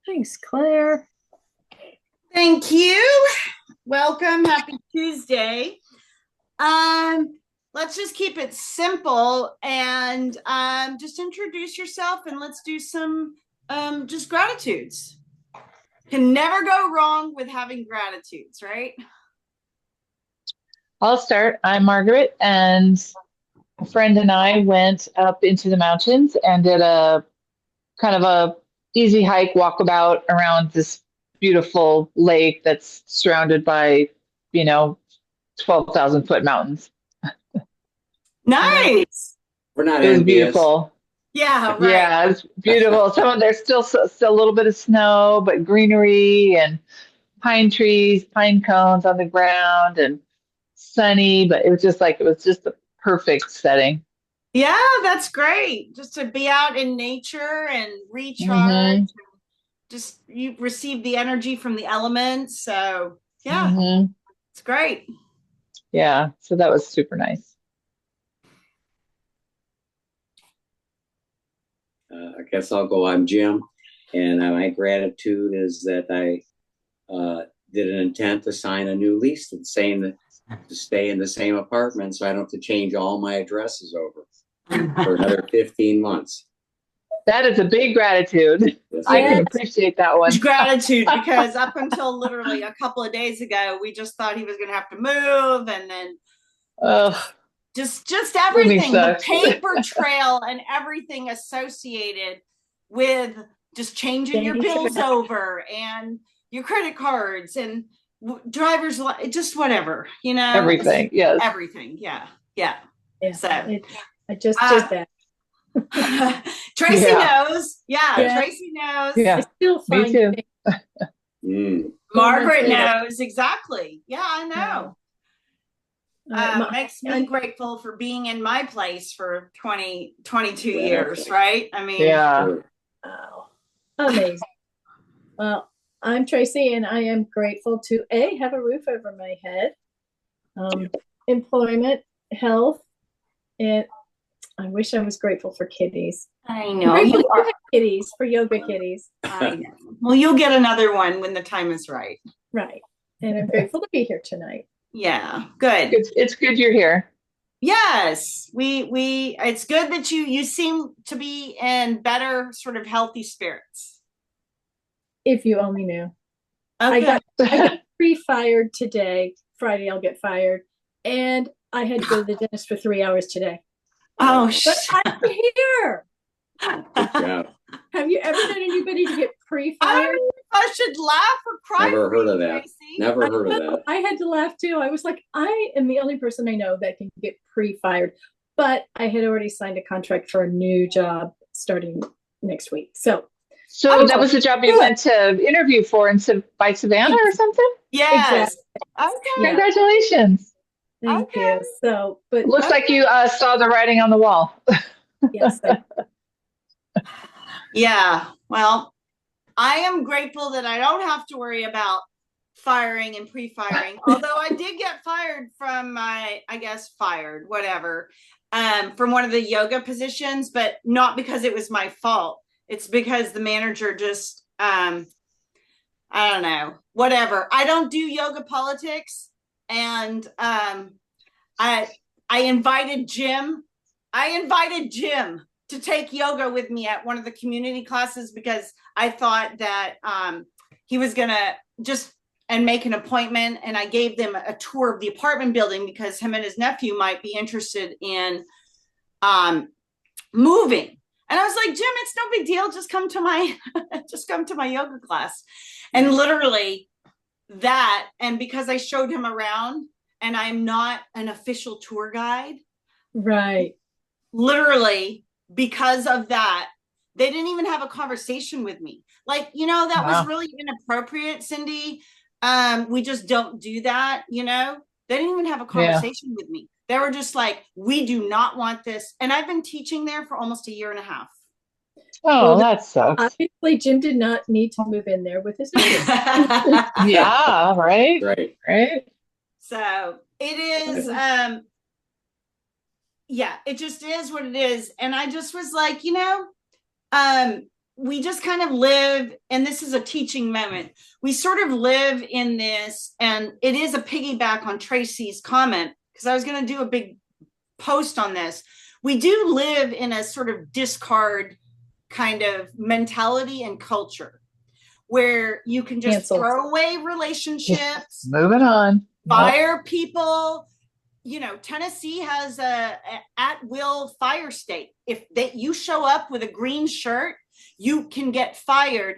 Thanks, Claire. Thank you. Welcome. Happy Tuesday. Um, let's just keep it simple and just introduce yourself and let's do some just gratitudes. Can never go wrong with having gratitudes, right? I'll start. I'm Margaret, and a friend and I went up into the mountains and did a kind of a easy hike, walkabout around this beautiful lake that's surrounded by, you know, 12,000-foot mountains. Nice. We're not It was envious. beautiful. Yeah, right. Yeah, it's beautiful. There's still a little bit of snow, but greenery and pine trees, pine cones on the ground, and sunny. But it was just the perfect setting. Yeah, that's great. Just to be out in nature and recharge. Hmm. Just you receive the energy from the elements. So yeah, Hmm. it's great. Yeah, so that was super nice. I guess I'll go. I'm Jim, and my gratitude is that I did an intent to sign a new lease that's saying that to stay in the same apartment, so I don't have to change all my addresses over for another 15 months. That is a big gratitude. Yes, I it can is. appreciate that one. Gratitude because up until literally a couple of days ago, we just thought he was going to have to move, and then Oh, just moving everything, the sucks. paper trail and everything associated with just changing your bills over and your credit cards and driver's just whatever, Everything, yes. everything. Yeah, yeah. Yeah, So I just did that. Tracy Yeah. knows. Yeah, Yeah. Tracy knows. I Yeah, still me find too. things Mm. Margaret later. knows exactly. Yeah, I know. Makes me grateful for being in my place for 22 years, Exactly. right? I mean, Yeah. Sure. Wow. Amazing. Well, I'm Tracy, and I am grateful to have a roof over my head, employment, health, and I wish I was grateful for kitties. I I'm know grateful you for are. kitties, for yoga kitties. I know. Well, you'll get another one when the time is right. Right. And I'm grateful to be here tonight. Yeah, good. It's good you're here. Yes, we. It's good that you seem to be in better sort of healthy spirits. If you only knew. Okay. I got pre-fired today. Friday I'll get fired. And I had to go to the dentist for 3 hours today. Oh, But I'm here. Good job. Have you ever known anybody to get pre-fired? I should laugh or cry. Never heard of that. Tracy. Never heard of that. I had to laugh too. I was like, I am the only person I know that can get pre-fired. But I had already signed a contract for a new job starting next week. So That was the job you went to interview for by Savannah or something? Yes. Exactly. Okay. Yeah. Congratulations. Thank Okay. you. So, but Looks like you saw the writing on the wall. yes, Yeah. Well, I am grateful that I don't have to worry about firing and pre-firing. Although I did get fired from whatever, from one of the yoga positions, but not because it was my fault. It's because the manager just, I don't know, whatever. I don't do yoga politics, and I invited Jim. I invited Jim to take yoga with me at one of the community classes because I thought that he was gonna just and make an appointment, and I gave them a tour of the apartment building because him and his nephew might be interested in moving. And I was like, Jim, it's no big deal. Just come to my just come to my yoga class. And literally that, and because I showed him around and I'm not an official tour guide, right. Literally because of that, they didn't even have a conversation with me. Like, that Wow. was really inappropriate, Cindy. We just don't do that, They didn't even have a conversation with me. They were just like, we do not want this. And I've been teaching there for almost a year and a half. Oh, well, that sucks. Obviously, Jim did not need to move in there with his Yeah, right. Right. So it is, yeah, it just is what it is. And I just was like, we just kind of live, and this is a teaching moment. We sort of live in this, and it is a piggyback on Tracy's comment, because I was going to do a big post on this. We do live in a sort of discard kind of mentality and culture where you can just Cancel. throw away relationships, Moving on. fire people. You know, Tennessee has a at will fire state. If you show up with a green shirt, you can get fired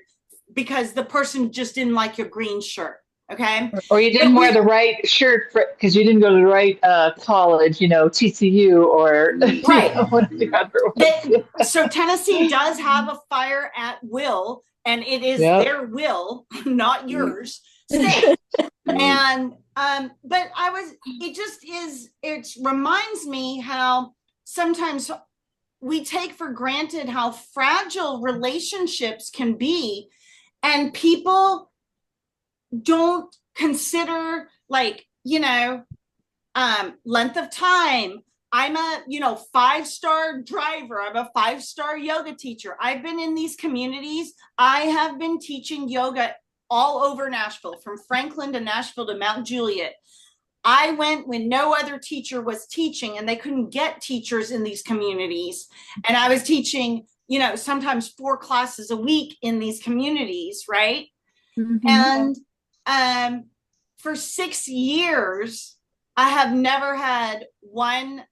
because the person just didn't like your green shirt. Okay. Or you didn't wear the right shirt because you didn't go to the right college, you know, TCU or right. You know, one of the other ones. So Tennessee does have a fire at will, and it is their will, not yours. State. And but it reminds me how sometimes we take for granted how fragile relationships can be, and people don't consider, like, you know, length of time. I'm a, 5-star driver. I'm a 5-star yoga teacher. I've been in these communities. I have been teaching yoga all over Nashville, from Franklin to Nashville to Mount Juliet. I went when no other teacher was teaching, and they couldn't get teachers in these communities. And I was teaching, sometimes 4 classes a week in these communities, right? Mm-hmm. And for 6 years, I have never had one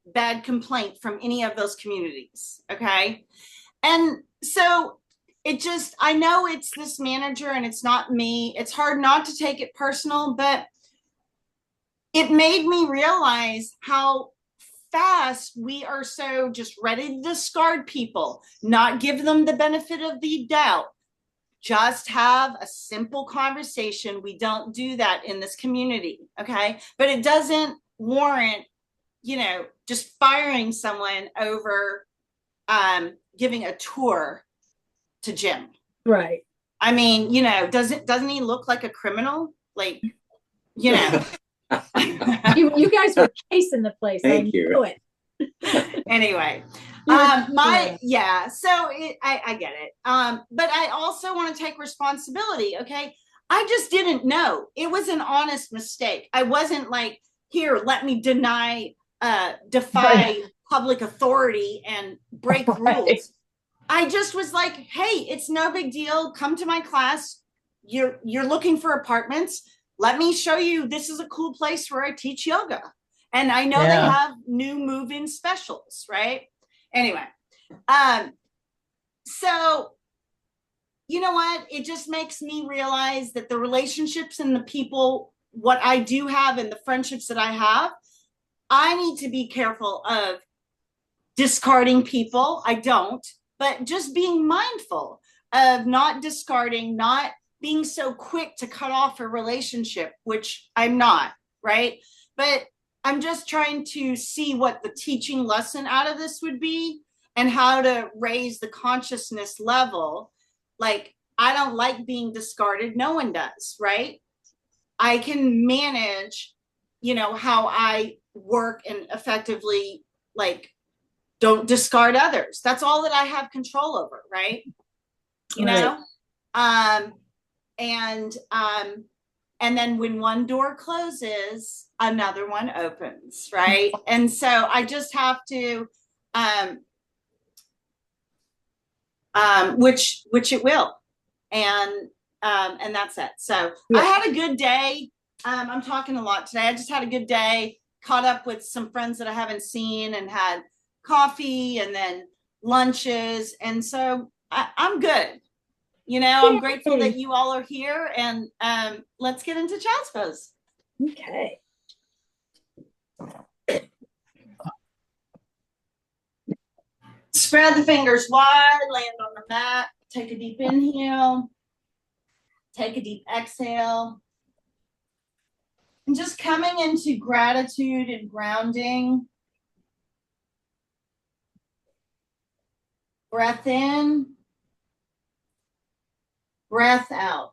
bad complaint from any of those communities. Okay. And so I know it's this manager and it's not me. It's hard not to take it personal, but it made me realize how fast we are so just ready to discard people, not give them the benefit of the doubt. Just have a simple conversation. We don't do that in this community. Okay. But it doesn't warrant, just firing someone over giving a tour to Jim. Right. I mean, doesn't he look like a criminal? Like, you guys were chasing the place. Thank you. Know it. Anyway, so I get it. But I also want to take responsibility. Okay. I just didn't know. It was an honest mistake. I wasn't like, here, let me defy public authority and break rules. I just was like, hey, it's no big deal. Come to my class. You're looking for apartments. Let me show you. This is a cool place where I teach yoga. And I know they have new move-in specials, right? Anyway, so you know what? It just makes me realize that the relationships and the people, what I do have and the friendships that I have, I need to be careful of discarding people. I don't, but just being mindful of not discarding, not being so quick to cut off a relationship, which I'm not, right? But I'm just trying to see what the teaching lesson out of this would be and how to raise the consciousness level. Like, I don't like being discarded. No one does, right? I can manage, how I work and effectively, like, don't discard others. That's all that I have control over, right? And then when one door closes, another one opens, right? And so I just have to, which it will, and that's it. So I had a good day. I'm talking a lot today. I just had a good day. Caught up with some friends that I haven't seen and had coffee and then lunches, and so I'm good. I'm grateful that you all are here, and let's get into child's pose. Okay. Spread the fingers wide, land on the mat, take a deep inhale, take a deep exhale, and just coming into gratitude and grounding. Breath in. Breath out.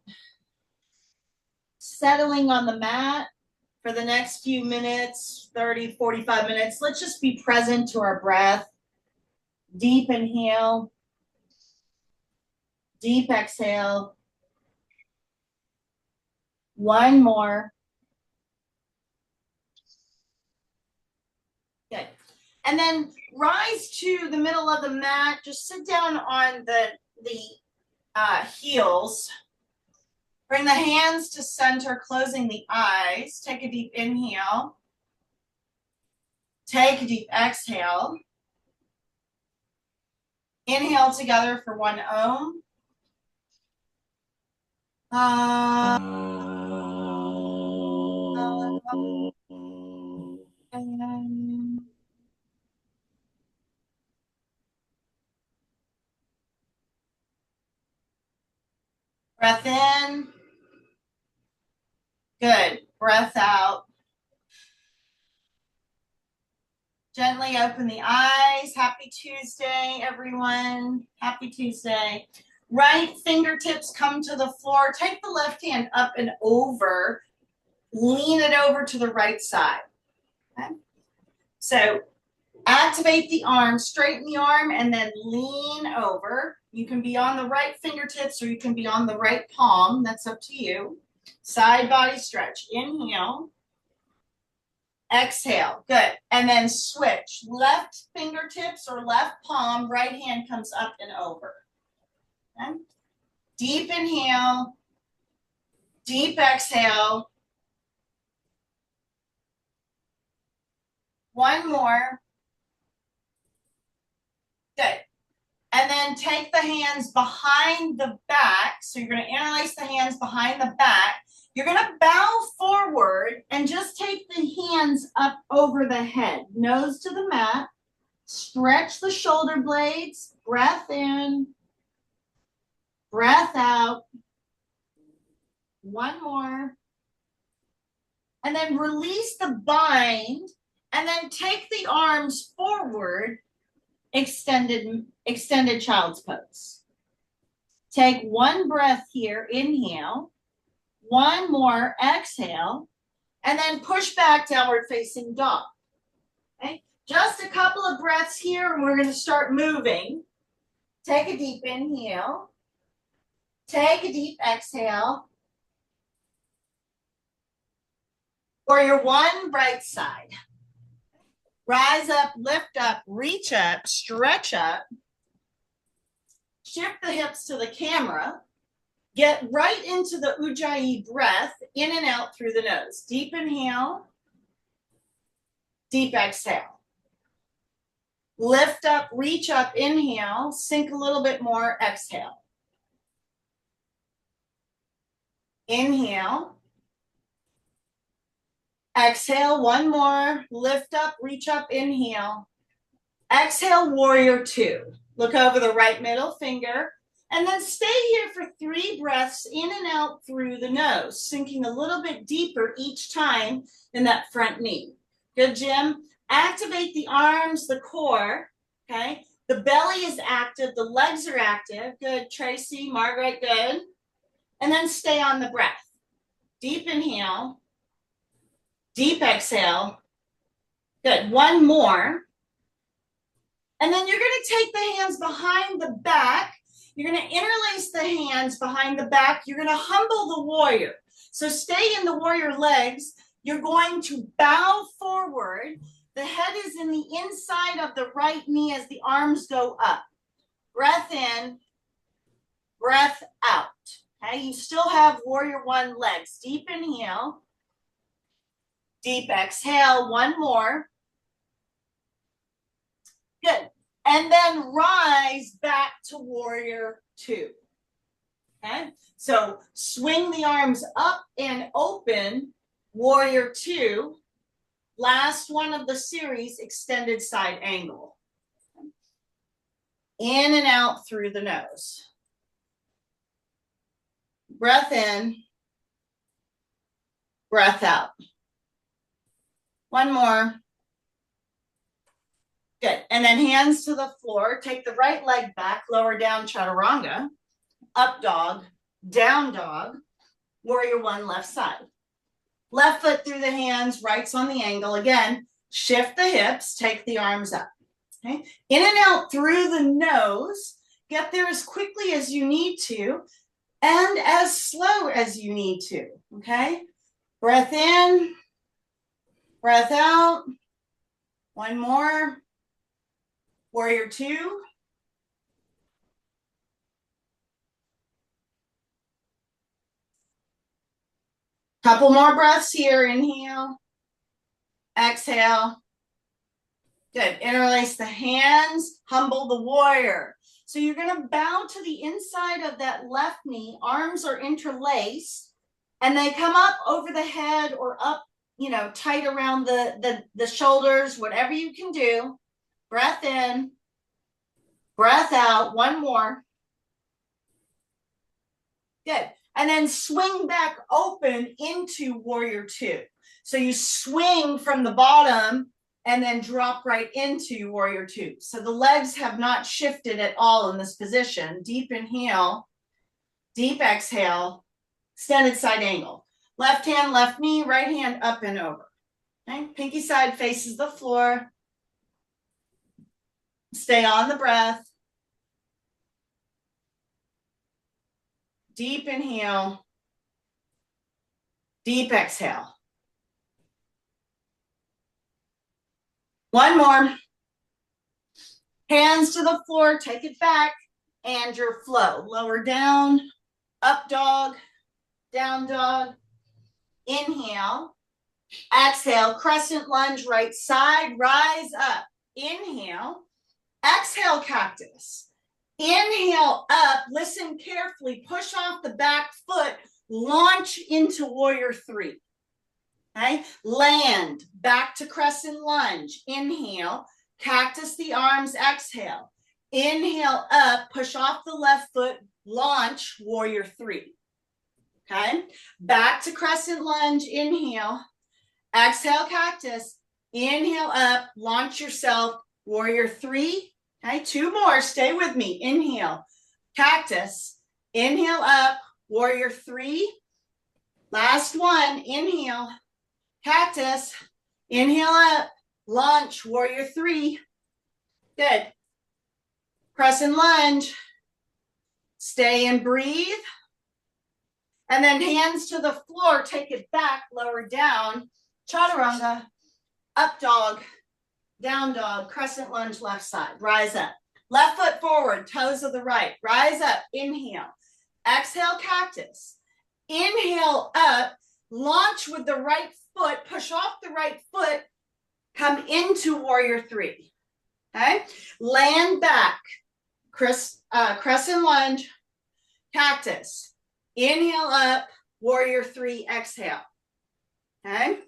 Settling on the mat for the next few minutes, 30, 45 minutes. Let's just be present to our breath. Deep inhale. Deep exhale. One more. Good. And then rise to the middle of the mat. Just sit down on the heels. Bring the hands to center, closing the eyes. Take a deep inhale. Take a deep exhale. Inhale together for one Om. Breath in. Good. Breath out. Gently open the eyes. Happy Tuesday, everyone. Happy Tuesday. Right fingertips come to the floor. Take the left hand up and over. Lean it over to the right side. Okay? So activate the arm, straighten the arm, and then lean over. You can be on the right fingertips or you can be on the right palm. That's up to you. Side body stretch. Inhale. Exhale. Good. And then switch. Left fingertips or left palm, right hand comes up and over. Okay? Deep inhale. Deep exhale. One more. Good. And then take the hands behind the back. So you're going to interlace the hands behind the back. You're going to bow forward and just take the hands up over the head. Nose to the mat. Stretch the shoulder blades. Breath in. Breath out. One more. And then release the bind. And then take the arms forward. Extended child's pose. Take one breath here. Inhale. One more. Exhale. And then push back, downward facing dog. Okay? Just a couple of breaths here and we're going to start moving. Take a deep inhale. Take a deep exhale. Warrior one, right side. Rise up, lift up, reach up, stretch up. Shift the hips to the camera. Get right into the Ujjayi breath, in and out through the nose. Deep inhale. Deep exhale. Lift up, reach up, inhale. Sink a little bit more, exhale. Inhale. Exhale, one more. Lift up, reach up, inhale. Exhale, warrior two. Look over the right middle finger. And then stay here for 3 breaths in and out through the nose, sinking a little bit deeper each time in that front knee. Good, Jim. Activate the arms, the core, okay? The belly is active, the legs are active. Good, Tracy, Margaret, good. And then stay on the breath. Deep inhale. Deep exhale. Good. One more. And then you're going to take the hands behind the back. You're going to interlace the hands behind the back. You're going to humble the warrior. So stay in the warrior legs. You're going to bow forward. The head is in the inside of the right knee as the arms go up. Breath in, breath out. Okay, you still have warrior one legs. Deep inhale. Deep exhale, one more. Good. And then rise back to warrior two. Okay, so swing the arms up and open, warrior two. Last one of the series, extended side angle. In and out through the nose. Breath in, breath out. One more. Good. And then hands to the floor. Take the right leg back, lower down chaturanga, up dog, down dog, warrior one, left side. Left foot through the hands, right's on the angle. Again, shift the hips, take the arms up. Okay. In and out through the nose. Get there as quickly as you need to and as slow as you need to, okay? Breath in, breath out. One more. Warrior two. Couple more breaths here. Inhale, exhale. Good. Interlace the hands, humble the warrior. So you're going to bow to the inside of that left knee. Arms are interlaced and they come up over the head or up, you know, tight around the shoulders, whatever you can do. Breath in, breath out. One more. Good. And then swing back open into warrior two. So you swing from the bottom and then drop right into warrior two. So the legs have not shifted at all in this position. Deep inhale, deep exhale, extended side angle. Left hand, left knee, right hand up and over. Okay, pinky side faces the floor. Stay on the breath. Deep inhale, deep exhale. One more. Hands to the floor, take it back, and your flow. Lower down, up dog, down dog. Inhale, exhale, crescent lunge, right side, rise up. Inhale, exhale, cactus. Inhale up, listen carefully, push off the back foot, launch into warrior three. Okay, land, back to crescent lunge. Inhale, cactus the arms, exhale. Inhale up, push off the left foot, launch, warrior three. Okay, back to crescent lunge, inhale. Exhale, cactus. Inhale up, launch yourself, warrior three. Okay, two more, stay with me. Inhale, cactus. Inhale up, warrior three. Last one, inhale, cactus. Inhale up, launch, warrior three. Good. Crescent lunge. Stay and breathe. And then hands to the floor, take it back, lower down. Chaturanga, up dog, down dog, crescent lunge, left side, rise up. Left foot forward, toes of the right, rise up, inhale. Exhale, cactus. Inhale up, launch with the right foot, push off the right foot, come into warrior three. Okay, land back, crescent lunge, cactus. Inhale up, warrior three, exhale. Okay,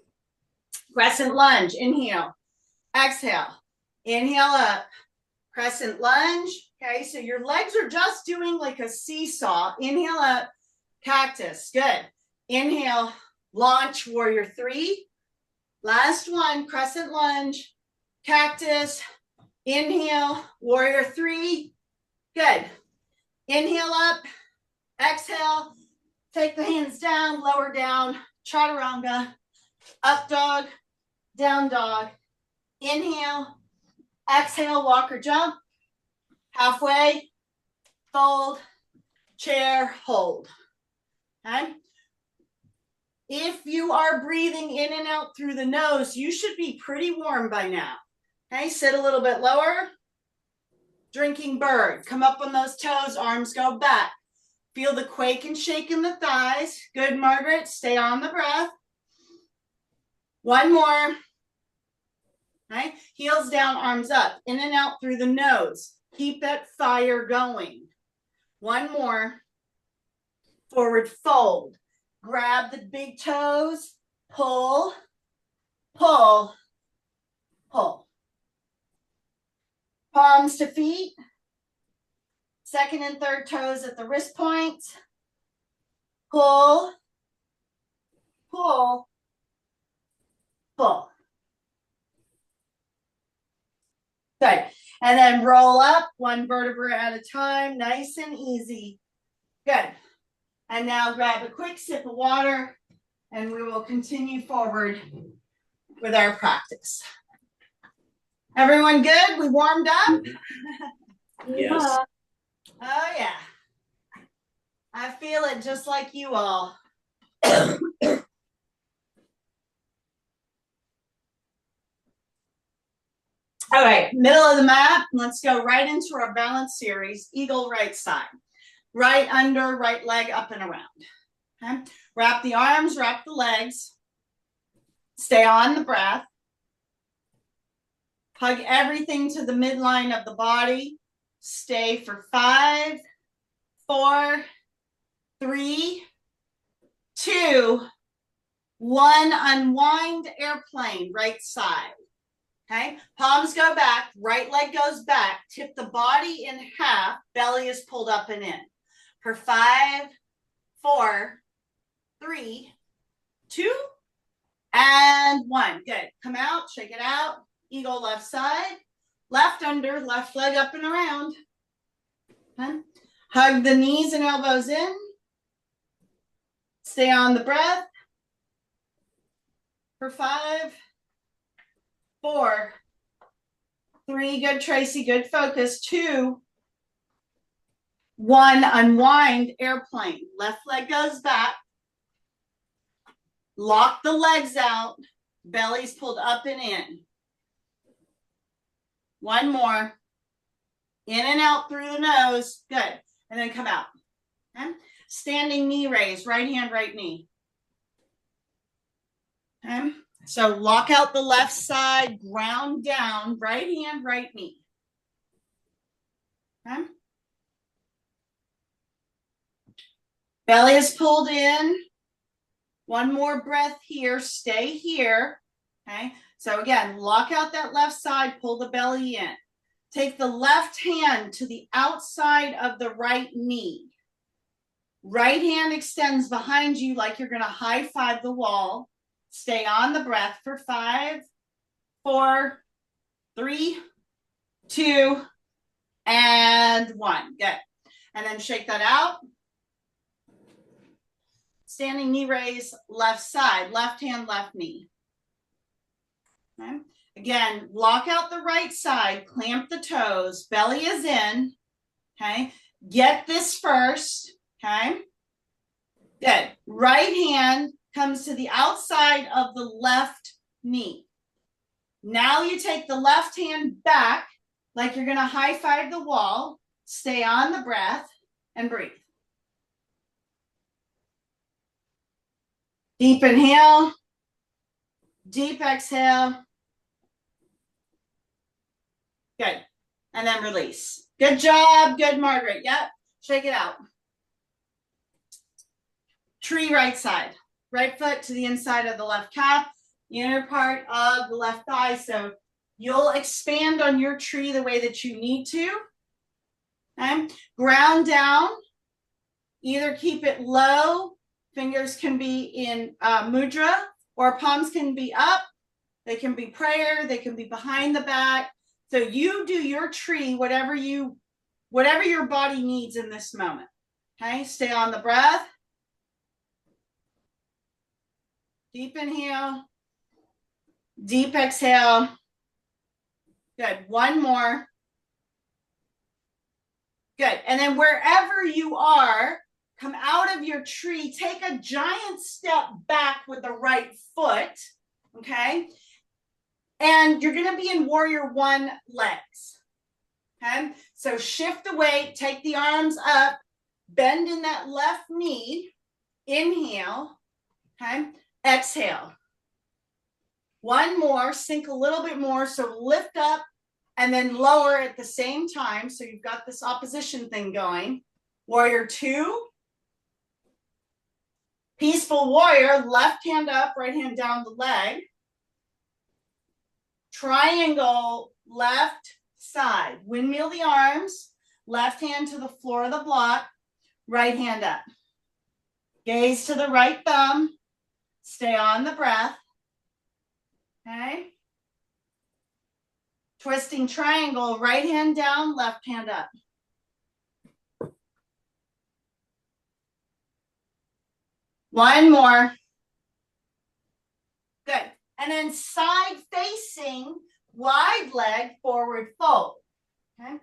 crescent lunge, inhale, exhale. Inhale up, crescent lunge. Okay, so your legs are just doing like a seesaw. Inhale up, cactus, good. Inhale, launch, warrior three. Last one, crescent lunge, cactus. Inhale, warrior three, good. Inhale up, exhale, take the hands down, lower down, chaturanga, up dog, down dog. Inhale, exhale, walk or jump, halfway, fold, chair, hold. Okay. If you are breathing in and out through the nose, you should be pretty warm by now. Okay, sit a little bit lower. Drinking bird, come up on those toes, arms go back. Feel the quake and shake in the thighs. Good, Margaret, stay on the breath. One more. Okay, heels down, arms up, in and out through the nose. Keep that fire going. One more. Forward fold. Grab the big toes, pull, pull, pull. Palms to feet. Second and third toes at the wrist points. Pull, pull, pull. Good. And then roll up one vertebra at a time, nice and easy. Good. And now grab a quick sip of water and we will continue forward with our practice. Everyone good? We warmed up? Yes. Oh, yeah. I feel it just like you all. All right, middle of the mat. Let's go right into our balance series. Eagle right side. Right under, right leg up and around. Okay. Wrap the arms, wrap the legs. Stay on the breath. Hug everything to the midline of the body. Stay for 5, 4, 3, 2, 1. Unwind, airplane, right side. Okay, palms go back, right leg goes back, tip the body in half, belly is pulled up and in. For 5, 4, 3, 2, and 1. Good. Come out, shake it out. Eagle left side, left under, left leg up and around. Okay. Hug the knees and elbows in. Stay on the breath. For 5, 4, 3, good, Tracy, good focus. 2, 1, unwind, airplane. Left leg goes back. Lock the legs out. Belly's pulled up and in. 1 more. In and out through the nose. Good. And then come out. Okay. Standing knee raise. Right hand, right knee. Okay. So lock out the left side. Ground down. Right hand, right knee. Okay. Belly is pulled in. 1 more breath here. Stay here. Okay. So again, lock out that left side. Pull the belly in. Take the left hand to the outside of the right knee. Right hand extends behind you like you're going to high five the wall. Stay on the breath for 5, 4, 3, 2, and 1. Good. And then shake that out. Standing knee raise, left side, left hand, left knee. Okay. Again, lock out the right side, clamp the toes, belly is in. Okay. Get this first. Okay. Good. Right hand comes to the outside of the left knee. Now you take the left hand back like you're going to high five the wall. Stay on the breath and breathe. Deep inhale. Deep exhale. Good. And then release. Good job. Good, Margaret. Yep. Shake it out. Tree right side. Right foot to the inside of the left calf. Inner part of the left thigh. So you'll expand on your tree the way that you need to. Okay. Ground down. Either keep it low. Fingers can be in mudra, or palms can be up. They can be prayer. They can be behind the back. So you do your tree, whatever your body needs in this moment. Okay, stay on the breath. Deep inhale. Deep exhale. Good. 1 more. Good. And then wherever you are, come out of your tree. Take a giant step back with the right foot. Okay. And you're going to be in warrior 1 legs. Okay. So shift the weight, take the arms up, bend in that left knee. Inhale. Okay. Exhale. 1 more, sink a little bit more. So lift up and then lower at the same time. So you've got this opposition thing going. Warrior 2. Peaceful warrior, left hand up, right hand down the leg. Triangle, left side. Windmill the arms, left hand to the floor of the block, right hand up. Gaze to the right thumb. Stay on the breath. Okay. Twisting triangle, right hand down, left hand up. One more. Good. And then side facing, wide leg, forward fold. Okay.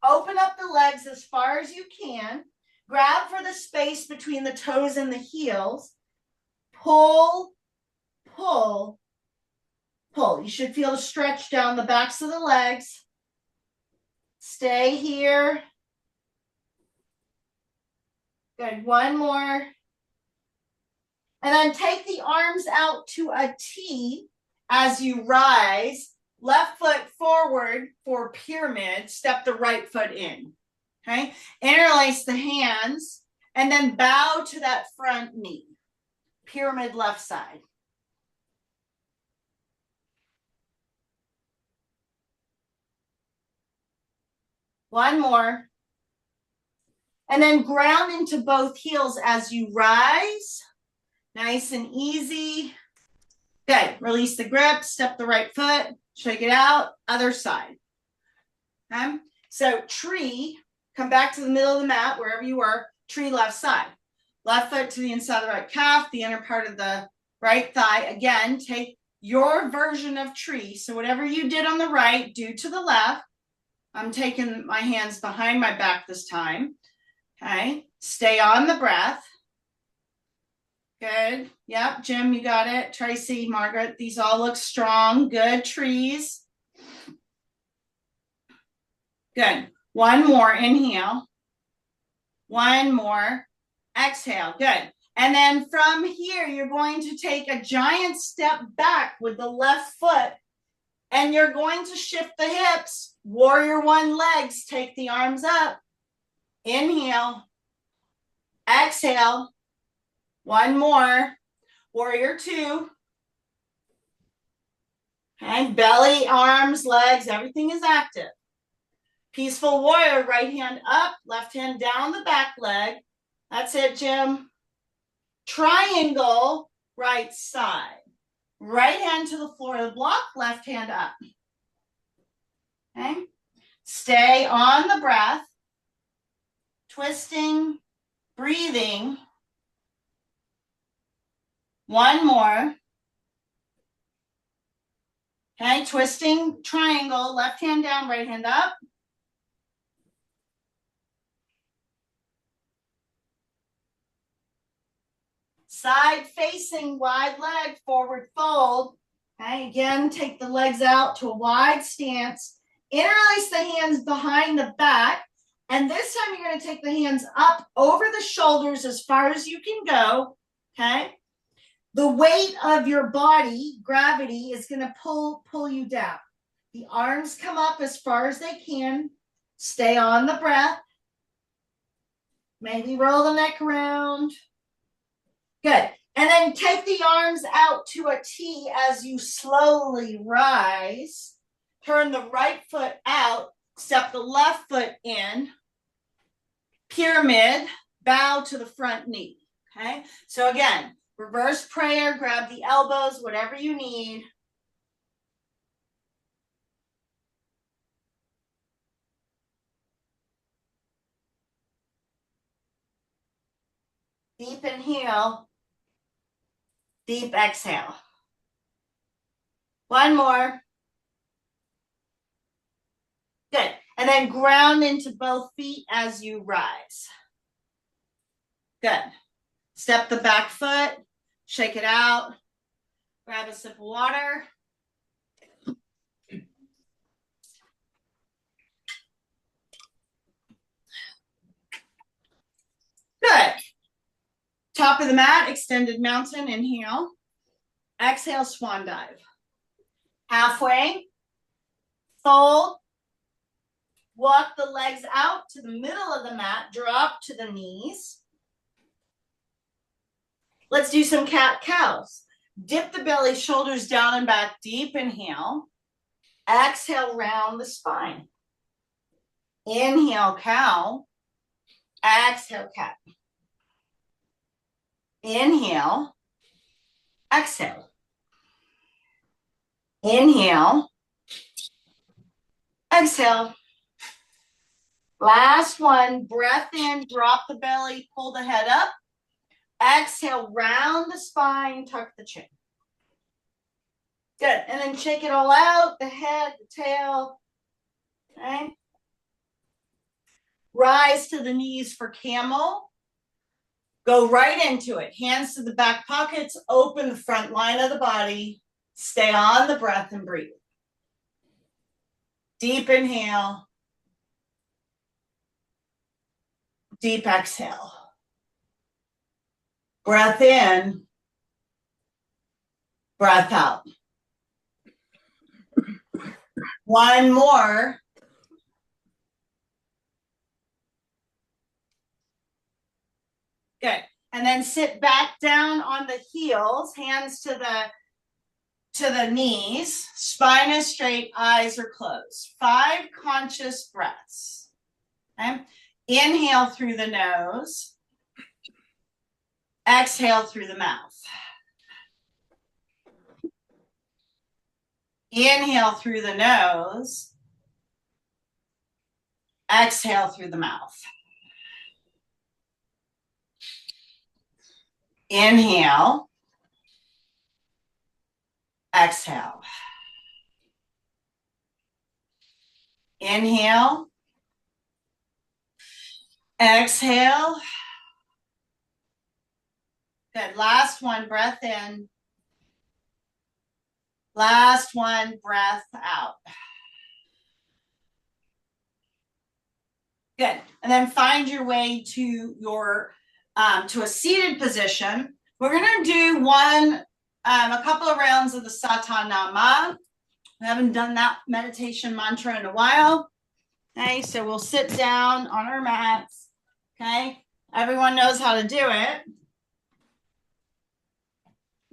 Open up the legs as far as you can. Grab for the space between the toes and the heels. Pull, pull, pull. You should feel a stretch down the backs of the legs. Stay here. Good. One more. And then take the arms out to a T as you rise. Left foot forward for pyramid. Step the right foot in. Okay. Interlace the hands and then bow to that front knee. Pyramid left side. One more. And then ground into both heels as you rise. Nice and easy. Good. Release the grip. Step the right foot. Shake it out. Other side. Okay. So tree. Come back to the middle of the mat, wherever you were. Tree left side. Left foot to the inside of the right calf. The inner part of the right thigh. Again, take your version of tree. So whatever you did on the right, do to the left. I'm taking my hands behind my back this time. Okay. Stay on the breath. Good. Yep. Jim, you got it. Tracy, Margaret, these all look strong. Good. Trees. Good. One more. Inhale. One more. Exhale. Good. And then from here, you're going to take a giant step back with the left foot. And you're going to shift the hips. Warrior one legs. Take the arms up. Inhale. Exhale. One more. Warrior two. Okay. Belly, arms, legs, everything is active. Peaceful warrior, right hand up, left hand down the back leg. That's it, Jim. Triangle, right side. Right hand to the floor of the block, left hand up. Okay. Stay on the breath. Twisting, breathing. One more. Okay, twisting, triangle, left hand down, right hand up. Side facing, wide leg, forward fold. Okay, again, take the legs out to a wide stance. Interlace the hands behind the back. And this time you're going to take the hands up over the shoulders as far as you can go. Okay. The weight of your body, gravity, is going to pull you down. The arms come up as far as they can. Stay on the breath. Maybe roll the neck around. Good. And then take the arms out to a T as you slowly rise. Turn the right foot out. Step the left foot in. Pyramid. Bow to the front knee. Okay. So again, reverse prayer. Grab the elbows, whatever you need. Deep inhale. Deep exhale. One more. Good. And then ground into both feet as you rise. Good. Step the back foot. Shake it out. Grab a sip of water. Good. Top of the mat, extended mountain, inhale. Exhale, swan dive. Halfway. Fold. Walk the legs out to the middle of the mat. Drop to the knees. Let's do some cat-cows. Dip the belly, shoulders down and back. Deep inhale. Exhale, round the spine. Inhale, cow. Exhale, cat. Inhale. Exhale. Inhale. Exhale. Last one. Breath in. Drop the belly. Pull the head up. Exhale. Round the spine. Tuck the chin. Good. And then shake it all out. The head, the tail. Okay. Rise to the knees for camel. Go right into it. Hands to the back pockets. Open the front line of the body. Stay on the breath and breathe. Deep inhale. Deep exhale. Breath in. Breath out. One more. Good. And then sit back down on the heels, hands to the knees, spine is straight, eyes are closed. 5 conscious breaths. Okay? Inhale through the nose. Exhale through the mouth. Inhale through the nose. Exhale through the mouth. Inhale. Exhale. Inhale. Exhale. Good. Last one, breath in. Last one, breath out. Good. And then find your way to your to a seated position. We're going to do a couple of rounds of the Satanama. We haven't done that meditation mantra in a while. Okay, so we'll sit down on our mats. Okay, everyone knows how to do it.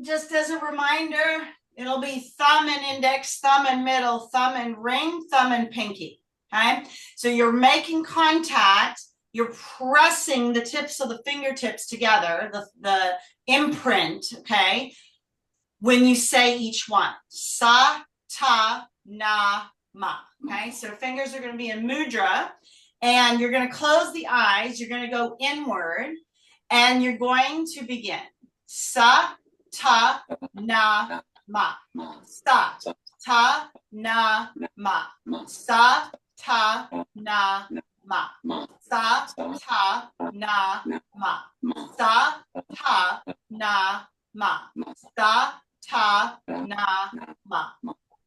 Just as a reminder, it'll be thumb and index, thumb and middle, thumb and ring, thumb and pinky. Okay, so you're making contact. You're pressing the tips of the fingertips together, the imprint, okay, when you say each one. Sa, ta, na, ma. Okay, so fingers are going to be in mudra, and you're going to close the eyes. You're going to go inward, and you're going to begin. Sa, ta, na, ma. Sa, ta, na, ma. Sa, ta, na, ma. Sa, ta, na, ma. Sa, ta, na, ma. Sa, ta, na, ma.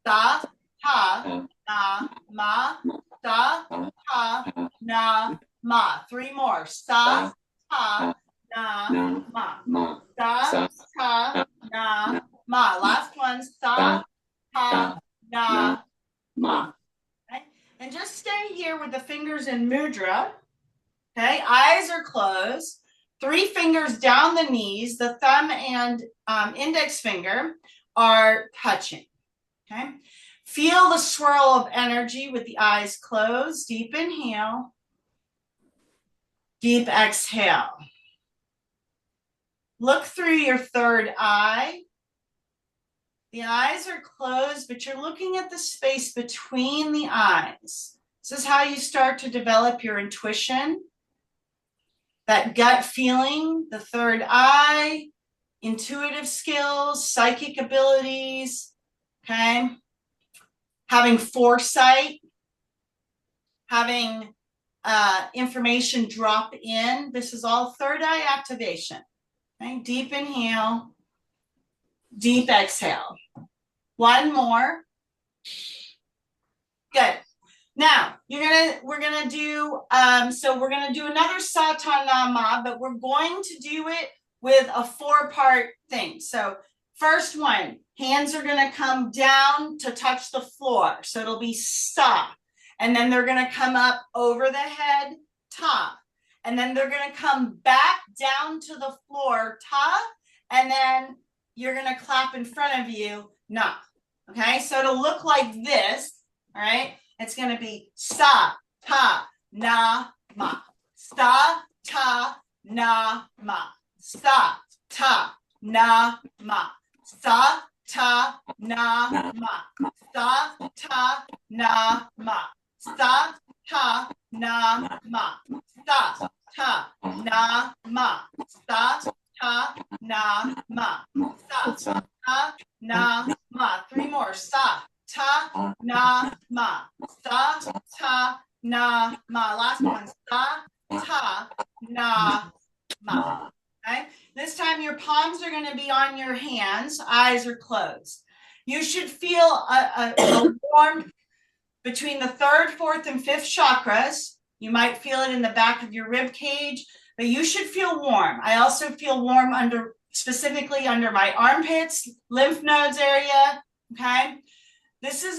Sa, ta, na, ma. Sa, ta, na, ma. 3 more. Sa, ta, na, ma. Sa, ta, na, ma. Last one. Sa, ta, na, ma. Okay? And just stay here with the fingers in mudra. Okay, eyes are closed. 3 fingers down the knees. The thumb and index finger are touching. Okay, feel the swirl of energy with the eyes closed. Deep inhale. Deep exhale. Look through your third eye. The eyes are closed, but you're looking at the space between the eyes. This is how you start to develop your intuition. That gut feeling, the third eye, intuitive skills, psychic abilities, okay? Having foresight, having information drop in. This is all third eye activation. Okay? Deep inhale, deep exhale. 1 more. Good. Now, we're gonna do another Satanama, but we're going to do it with a 4-part thing. So first one, hands are gonna come down to touch the floor. So it'll be sa, and then they're gonna come up over the head, ta, and then they're gonna come back down to the floor, ta, and then you're gonna clap in front of you, na. Okay, so it'll look like this, all right? It's going to be sa, ta, na, ma. Sa, ta, na, ma. Sa, ta, na, ma. Sa, ta, na, ma. Sa, ta, na, ma. Sa, ta, na, ma. Sa, ta, na, ma. Sa, ta, na, ma. Sa, ta, na, ma. 3 more. Sa, ta, na, ma. Sa, ta, na, ma. Last one. Sa, ma, ma. Okay. This time your palms are going to be on your hands. Eyes are closed. You should feel a warmth between the third, fourth, and fifth chakras. You might feel it in the back of your rib cage, but you should feel warm. I also feel warm specifically under my armpits, lymph nodes area. Okay. This is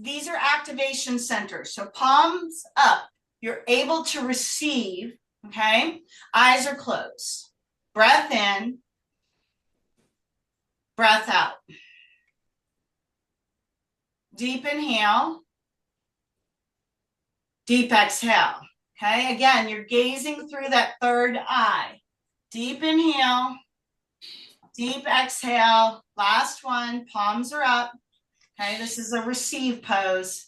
these are activation centers. So palms up. You're able to receive. Okay. Eyes are closed. Breath in. Breath out. Deep inhale. Deep exhale. Okay. Again, you're gazing through that third eye. Deep inhale. Deep exhale. Last one. Palms are up. Okay. This is a receive pose.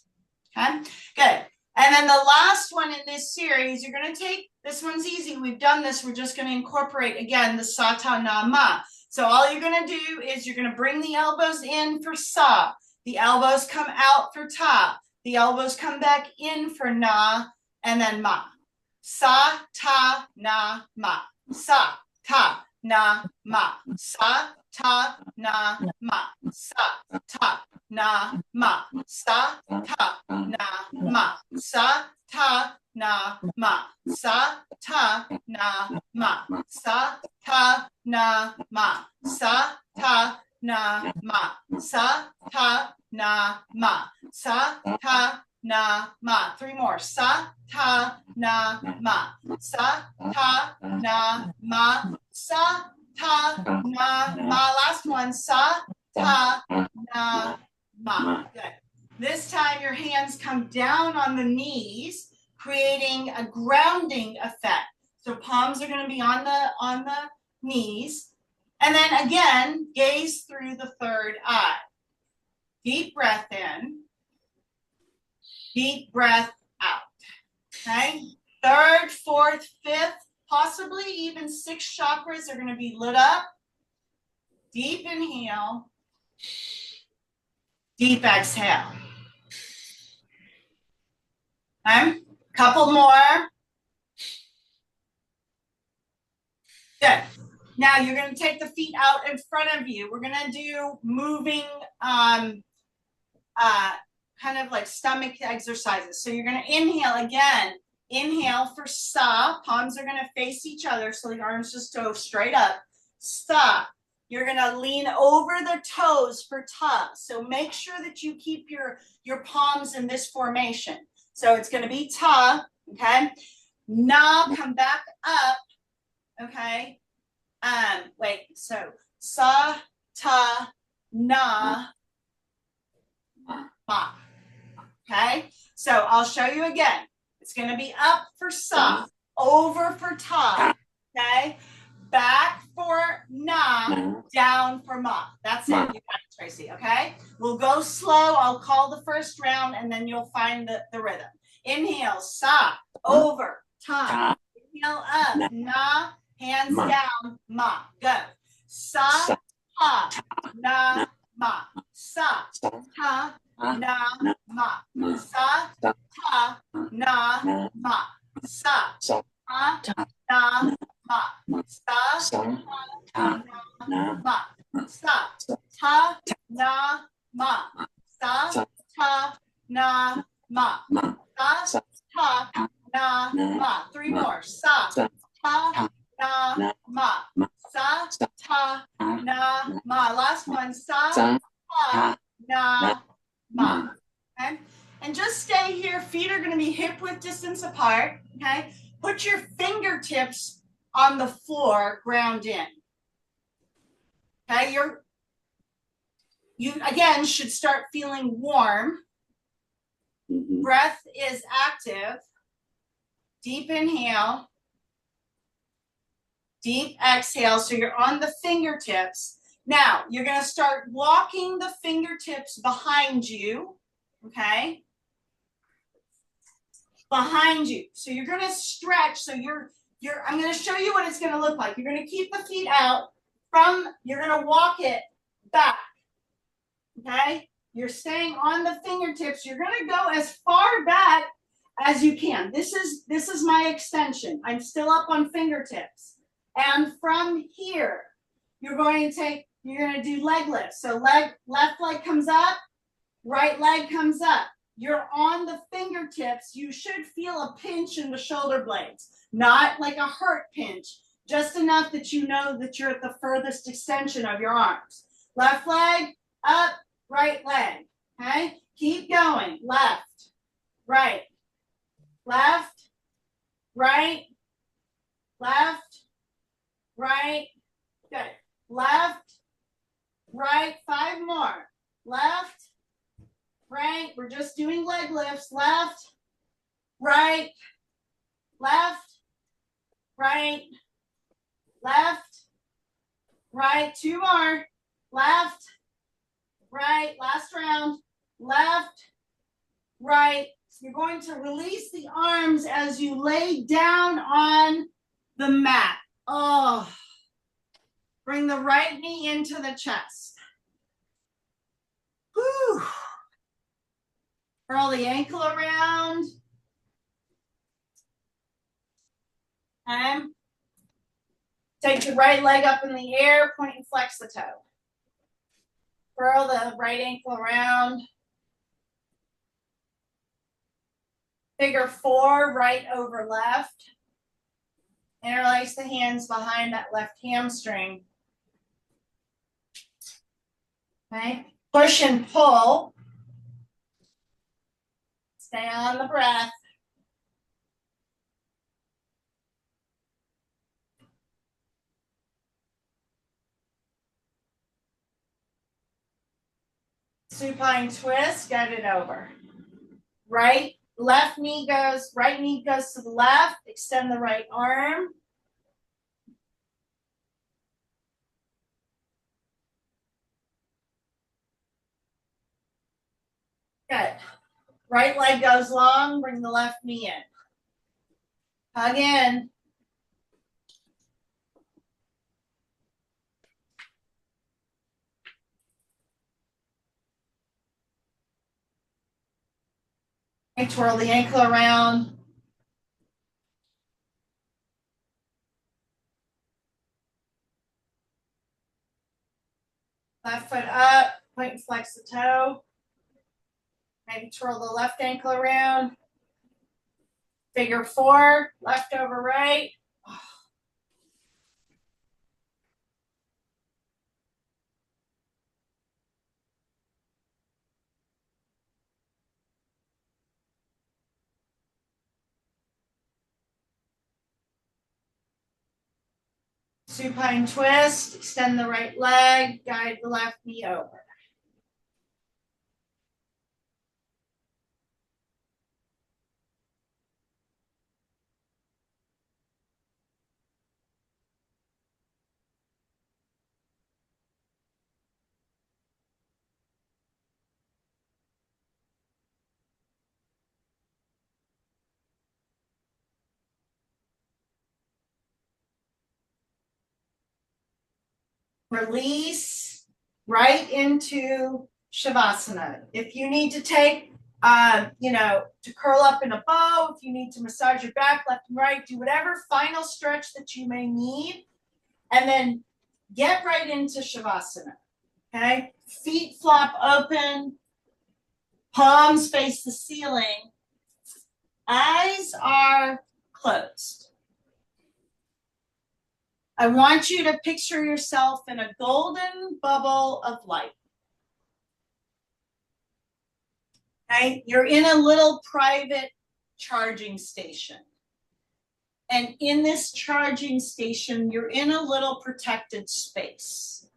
Okay. Good. And then the last one in this series, you're going to take, this one's easy. We've done this. We're just going to incorporate, again, the sa, ta, na, ma. So all you're going to do is you're going to bring the elbows in for sa. The elbows come out for ta. The elbows come back in for na, and then ma. Sa, ta, na, ma. Sa, ta, na, ma. Sa, ta, na, ma. Sa, ta, na, ma. Sa, ta, na, ma. Sa, ta, na, ma. Sa, ta, na, ma. Sa, ta, na, ma. Sa, ta, na, ma. Sa, ta, na, ma. Sa, ta, na, ma. Three more. Sa, ta, na, ma. Sa, ta, na, ma. Sa, ta, na, ma. Last one. Sa, ta, na, ma. Good. This time your hands come down on the knees, creating a grounding effect. So palms are going to be on the knees. And then again, gaze through the third eye. Deep breath in. Deep breath out. Okay. Third, fourth, fifth, possibly even sixth chakras are going to be lit up. Deep inhale. Deep exhale. Okay. Couple more. Good. Now you're going to take the feet out in front of you. We're going to do moving, kind of like stomach exercises. So you're going to inhale again. Inhale for sa. Palms are going to face each other. So the arms just go straight up. Sa. You're going to lean over the toes for ta. So make sure that you keep your palms in this formation. So it's going to be ta. Okay. Na, come back up. Okay. Wait, so sa, ta, na, ma. Okay, so I'll show you again. It's going to be up for sa, over for ta. Okay, back for na, down for ma. That's it. You got it, Tracy. Okay, we'll go slow. I'll call the first round and then you'll find the rhythm. Inhale, sa, over, ta. Inhale up, na. Hands down, ma. Go. Sa, ta, na, ma. Sa, ta, na, ma. Sa, ta, na, ma. Sa, ta, na, ma. Sa, ta, na, ma. Sa, ta, na, ma. Sa, ta, na, ma. Sa, ta, na, ma. Three more. Sa, ta, na, ma. Sa, ta, na, ma. Last one. Sa, ta, na, ma. Okay. And just stay here. Feet are going to be hip width distance apart. Okay. Put your fingertips on the floor, ground in. Okay. You again should start feeling warm. Breath is active. Deep inhale. Deep exhale. So you're on the fingertips. Now you're going to start walking the fingertips behind you. Okay. Behind you. So you're going to stretch. So I'm going to show you what it's going to look like. You're going to keep the feet out you're going to walk it back. Okay. You're staying on the fingertips. You're going to go as far back as you can. This is my extension. I'm still up on fingertips. And from here, you're going to do leg lifts. So left leg comes up, right leg comes up. You're on the fingertips. You should feel a pinch in the shoulder blades, not like a hurt pinch, just enough that you know that you're at the furthest extension of your arms. Left leg up, right leg. Okay, keep going. Left, right, left, right, left, right. Good. Left, right. 5 more. Left, right. We're just doing leg lifts. Left, right, left, right, left, right. 2 more. Left, right. Last round. Left, right. So you're going to release the arms as you lay down on the mat. Oh, bring the right knee into the chest. Whew. Curl the ankle around. And take the right leg up in the air, point and flex the toe. Curl the right ankle around. Figure 4, right over left. Interlace the hands behind that left hamstring. Okay, push and pull. Stay on the breath. Supine twist, get it over. Right knee goes to the left, extend the right arm. Good. Right leg goes long, bring the left knee in. Hug in. And twirl the ankle around. Left foot up, point and flex the toe. Maybe twirl the left ankle around. Figure 4, left over right. Supine twist, extend the right leg, guide the left knee over. Release right into Shavasana. If you need to take, to curl up in a bow, if you need to massage your back left and right, do whatever final stretch that you may need. And then get right into Shavasana. Okay? Feet flop open, palms face the ceiling, eyes are closed. I want you to picture yourself in a golden bubble of light. Okay? You're in a little private charging station. And in this charging station, you're in a little protected space.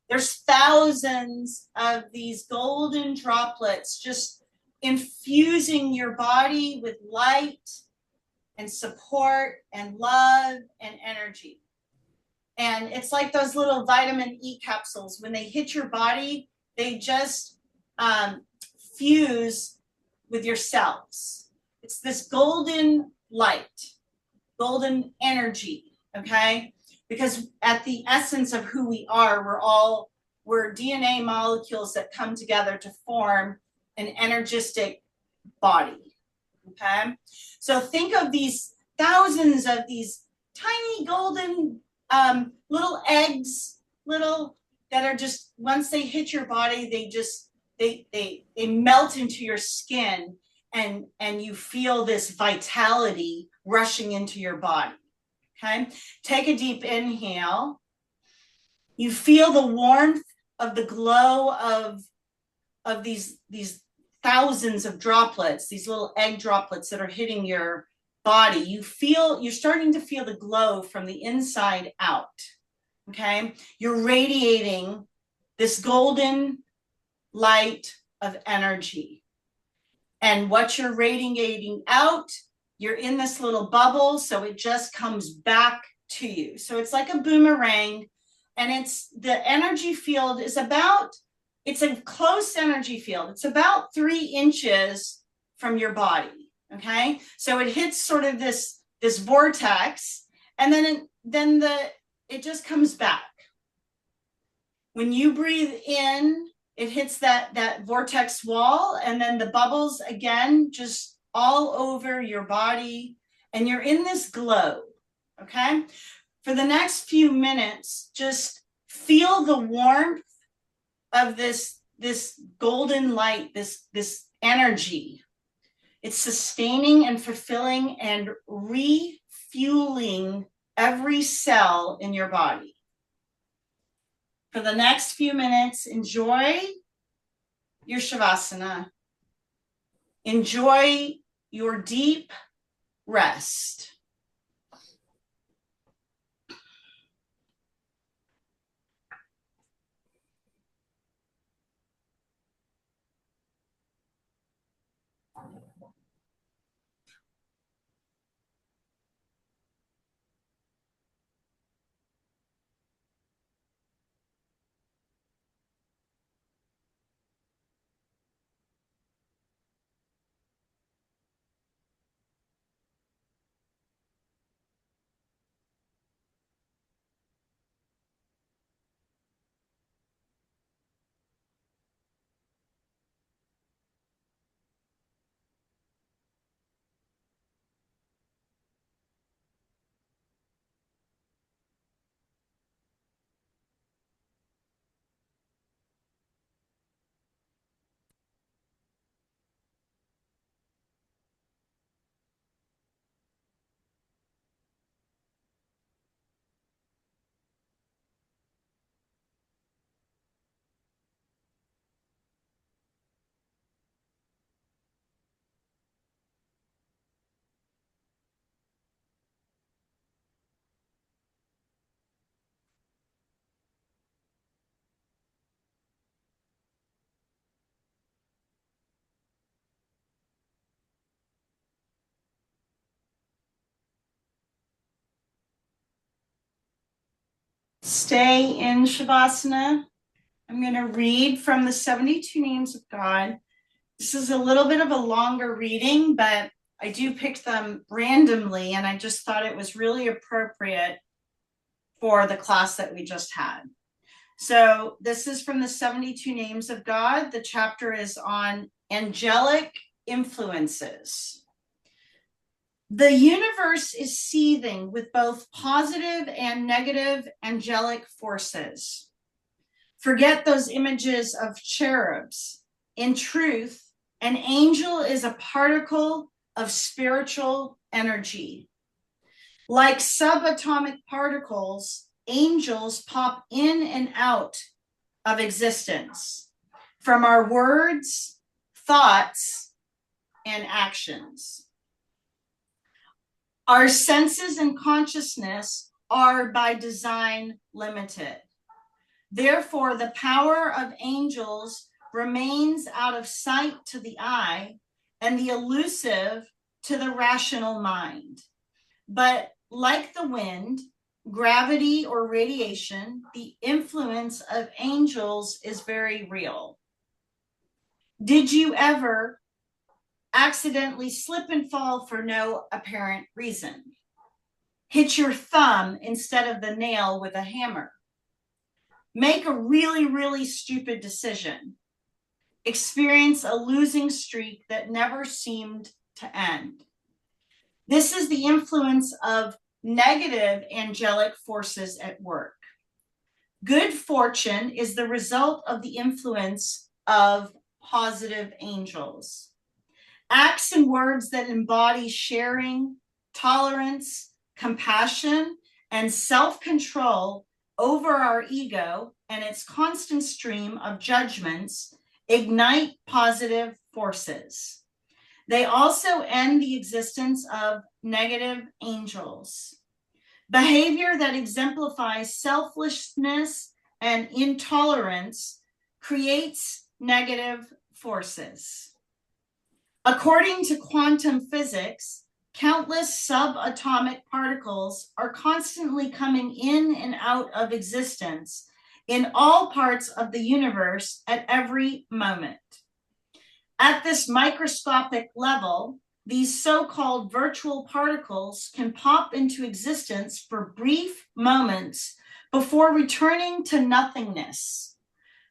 There's thousands of these golden droplets just infusing your body with light and support and love and energy. And it's like those little vitamin E capsules. When they hit your body, they just fuse with your cells. It's this golden light, golden energy, okay? Because at the essence of who we are, we're DNA molecules that come together to form an energistic body. Okay. So think of these thousands of these tiny golden little eggs, little that are just, once they hit your body, they just, they melt into your skin, and you feel this vitality rushing into your body. Okay. Take a deep inhale. You feel the warmth of the glow of these thousands of droplets, these little egg droplets that are hitting your body. You're starting to feel the glow from the inside out. Okay. You're radiating this golden light of energy. And what you're radiating out, you're in this little bubble, so it just comes back to you. So it's like a boomerang, and it's the energy field is about, it's a close energy field. It's about 3 inches from your body. Okay. So it hits sort of this vortex, and then it just comes back. When you breathe in, it hits that vortex wall, and then the bubbles again, just all over your body, and you're in this glow. Okay. For the next few minutes, just feel the warmth of this golden light, this energy. It's sustaining and fulfilling and refueling every cell in your body. For the next few minutes, enjoy your Shavasana. Enjoy your deep rest. Stay in Shavasana. I'm going to read from the 72 Names of God. This is a little bit of a longer reading, but I do pick them randomly, and I just thought it was really appropriate for the class that we just had. So this is from the 72 Names of God. The chapter is on angelic influences. The universe is seething with both positive and negative angelic forces. Forget those images of cherubs. In truth, an angel is a particle of spiritual energy. Like subatomic particles, angels pop in and out of existence from our words, thoughts, and actions. Our senses and consciousness are by design limited. Therefore, the power of angels remains out of sight to the eye and the elusive to the rational mind. But like the wind, gravity, or radiation, the influence of angels is very real. Did you ever accidentally slip and fall for no apparent reason? Hit your thumb instead of the nail with a hammer? Make a really, really stupid decision? Experience a losing streak that never seemed to end. This is the influence of negative angelic forces at work. Good fortune is the result of the influence of positive angels. Acts and words that embody sharing, tolerance, compassion, and self-control over our ego and its constant stream of judgments ignite positive forces. They also end the existence of negative angels. Behavior that exemplifies selflessness and intolerance creates negative forces. According to quantum physics, countless subatomic particles are constantly coming in and out of existence in all parts of the universe at every moment. At this microscopic level, these so-called virtual particles can pop into existence for brief moments before returning to nothingness,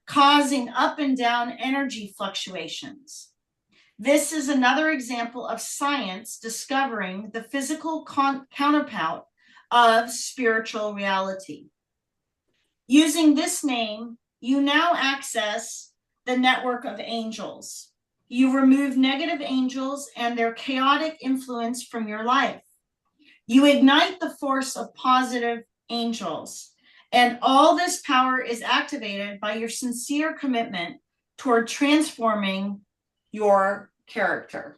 causing up and down energy fluctuations. This is another example of science discovering the physical counterpart of spiritual reality. Using this name, you now access the network of angels. You remove negative angels and their chaotic influence from your life. You ignite the force of positive angels. And all this power is activated by your sincere commitment toward transforming your character.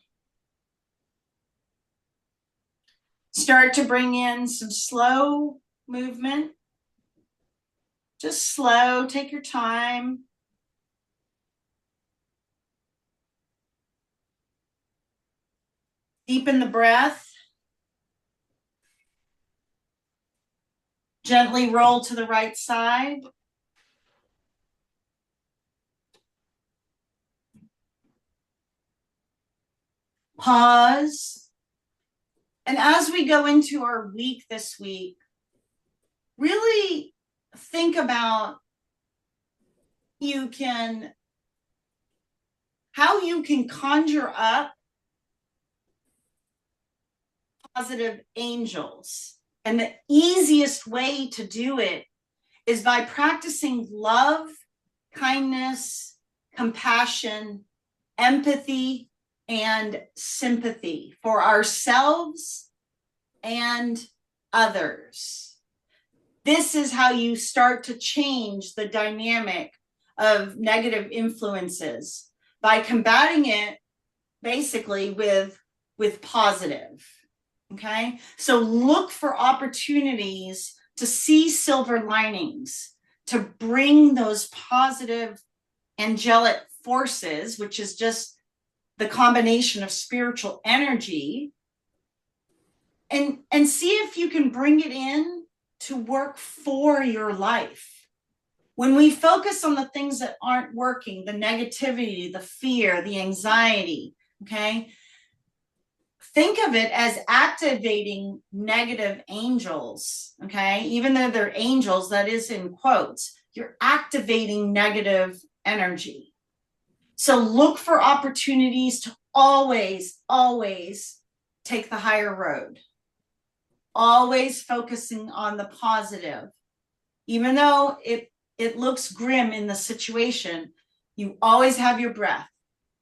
Start to bring in some slow movement. Just slow, take your time. Deepen the breath. Gently roll to the right side. Pause. And as we go into our week this week, really think about how you can conjure up positive angels. And the easiest way to do it is by practicing love, kindness, compassion, empathy, and sympathy for ourselves and others. This is how you start to change the dynamic of negative influences by combating it basically with positive. Okay, so look for opportunities to see silver linings, to bring those positive angelic forces, which is just the combination of spiritual energy, and see if you can bring it in to work for your life. When we focus on the things that aren't working, the negativity, the fear, the anxiety, okay, think of it as activating negative angels, okay? Even though they're angels, that is in quotes, you're activating negative energy. So look for opportunities to always, always take the higher road. Always focusing on the positive. Even though it looks grim in the situation, you always have your breath.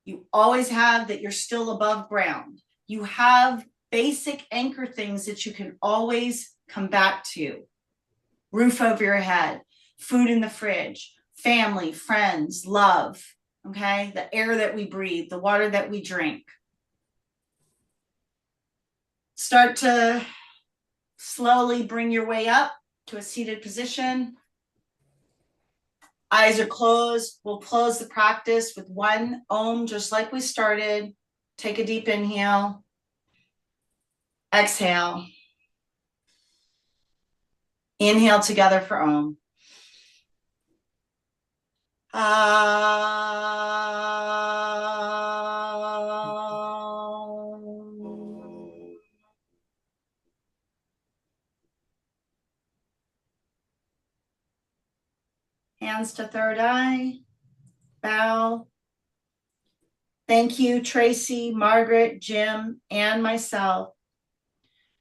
You always have that you're still above ground. You have basic anchor things that you can always come back to. Roof over your head, food in the fridge, family, friends, love, okay? The air that we breathe, the water that we drink. Start to slowly bring your way up to a seated position. Eyes are closed. We'll close the practice with one Om, just like we started. Take a deep inhale. Exhale. Inhale together for Om. Hands to third eye. Bow. Thank you, Tracy, Margaret, Jim, and myself.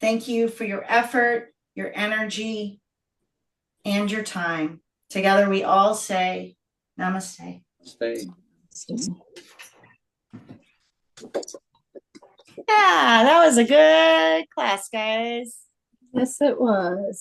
Thank you for your effort, your energy, and your time. Together we all say namaste. Stay. Yeah, that was a good class, guys. Yes, it was.